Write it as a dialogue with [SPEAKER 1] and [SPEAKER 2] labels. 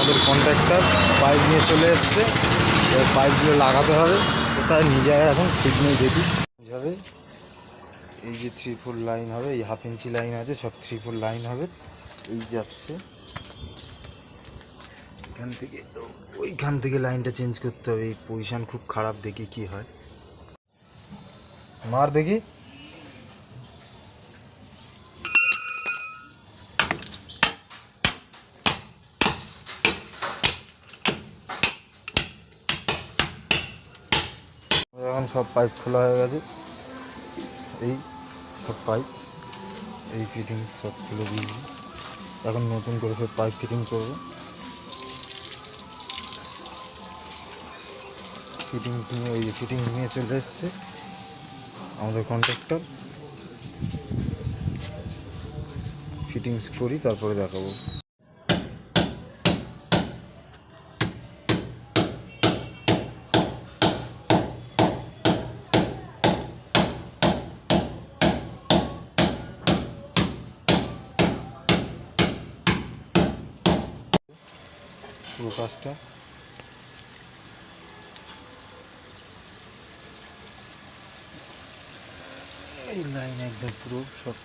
[SPEAKER 1] আমাদের contractor pipe নিয়ে চলে এসছে, এবার পাইপগুলো লাগাতে হবে। কোথায় নিয়ে যায় এখন ঠিক নেই, দেখি যাবে। এই যে 3-4 লাইন হবে, এই 1/2 ইঞ্চি লাইন আছে, সব 3-4 লাইন হবে। এই যাচ্ছে এখান থেকে, ওইখান থেকে লাইনটা চেঞ্জ করতে হবে। এই পজিশান খুব খারাপ, দেখি কি হয়। মার দেখি। এখন সব পাইপ খোলা হয়ে গেছে, এই সব পাইপ, এই ফিটিং সব খুলে দিয়েছি। এখন নতুন করে ফের পাইপ ফিটিং করবো। ফিটিং নিয়ে, ওই যে ফিটিং নিয়ে চলে এসছে আমাদের কন্ট্রাক্টর। ফিটিংস করি তারপরে দেখাবো। পুরো কাজটা এই লাইন একদম পুরো সব